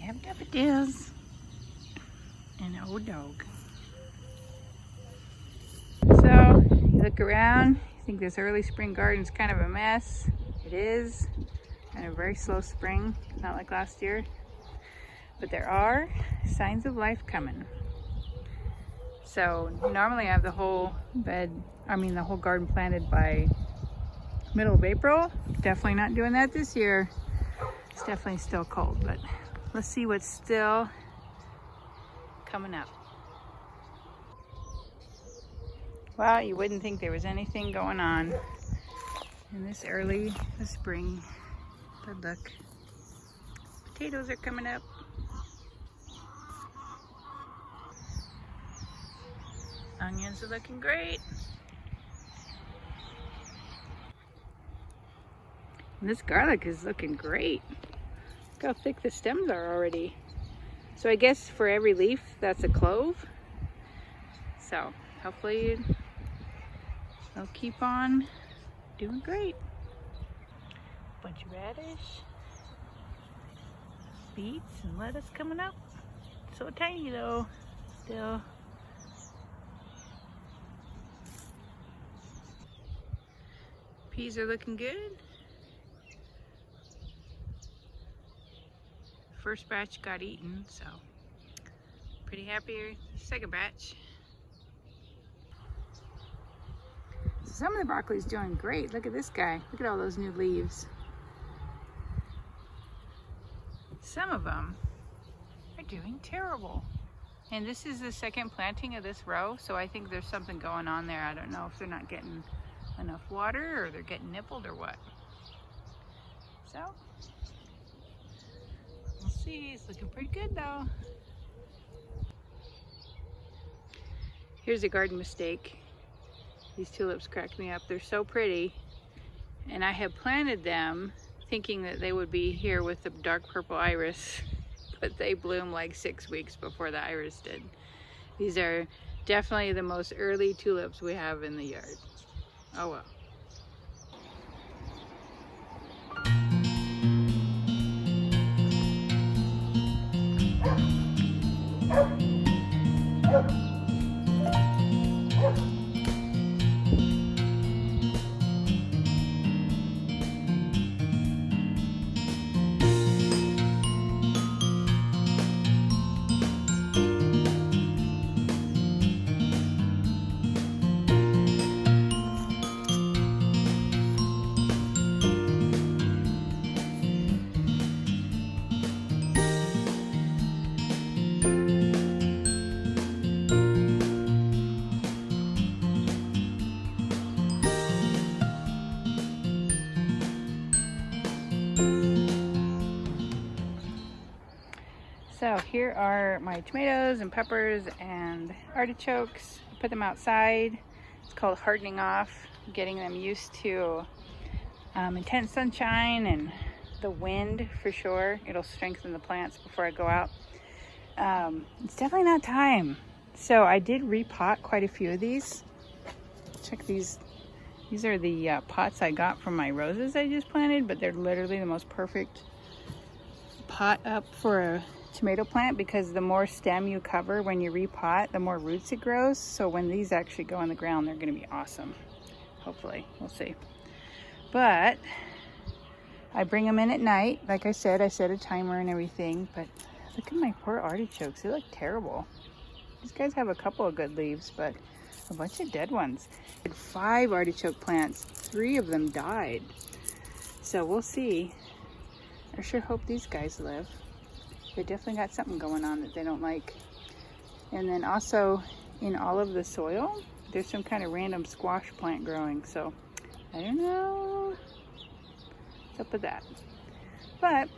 have daffodils and an old dog. So you look around, you think this early spring garden's kind of a mess. It is, and a very slow spring, not like last year. But there are signs of life coming. So normally I have the whole the whole garden planted by middle of April. Definitely not doing that this year. It's definitely still cold, but let's see what's still coming up. Well, you wouldn't think there was anything going on in this early spring, but look, potatoes are coming up. Onions are looking great. And this garlic is looking great. Look how thick the stems are already. So I guess for every leaf, that's a clove. So hopefully they'll keep on doing great. Bunch of radish, beets, and lettuce coming up. So tiny though, still. Peas are looking good. First batch got eaten, so pretty happy. Second batch. So some of the broccoli is doing great. Look at this guy. Look at all those new leaves. Some of them are doing terrible. And this is the second planting of this row, so I think there's something going on there. I don't know if they're not getting enough water or they're getting nippled or what. So we'll see. It's looking pretty good though. Here's a garden mistake. These tulips crack me up. They're so pretty, and I have planted them thinking that they would be here with the dark purple iris, but they bloom like 6 weeks before the iris did. These are definitely the most early tulips we have in the yard. Oh well. So here are my tomatoes and peppers and artichokes. Put them outside. It's called hardening off, getting them used to intense sunshine and the wind for sure. It'll strengthen the plants before I go out. It's definitely not time. So I did repot quite a few of these. Check these. These are the pots I got from my roses I just planted, but they're literally the most perfect pot up for a tomato plant, because the more stem you cover when you repot, the more roots it grows. So when these actually go in the ground, they're going to be awesome. Hopefully, we'll see. But I bring them in at night. Like I said, I set a timer and everything, but look at my poor artichokes. They look terrible. These guys have a couple of good leaves, but a bunch of dead ones. I had 5 artichoke plants. 3 of them died. So we'll see. I sure hope these guys live. They definitely got something going on that they don't like. And then also in all of the soil, there's some kind of random squash plant growing. So I don't know what's up with that. But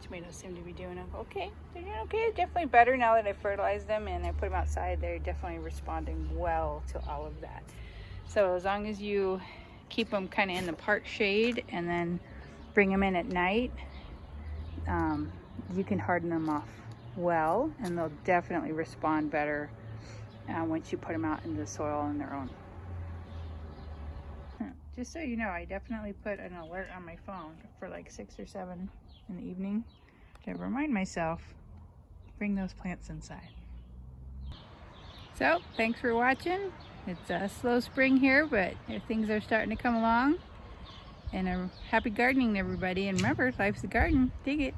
tomatoes seem to be doing okay. They're doing okay. Definitely better now that I fertilized them and I put them outside. They're definitely responding well to all of that. So as long as you keep them kind of in the part shade and then bring them in at night, you can harden them off well, and they'll definitely respond better once you put them out into the soil on their own. Just so you know, I definitely put an alert on my phone for like 6 or 7 in the evening to remind myself, bring those plants inside. So, thanks for watching. It's a slow spring here, but things are starting to come along. And happy gardening, everybody. And remember, life's a garden. Dig it.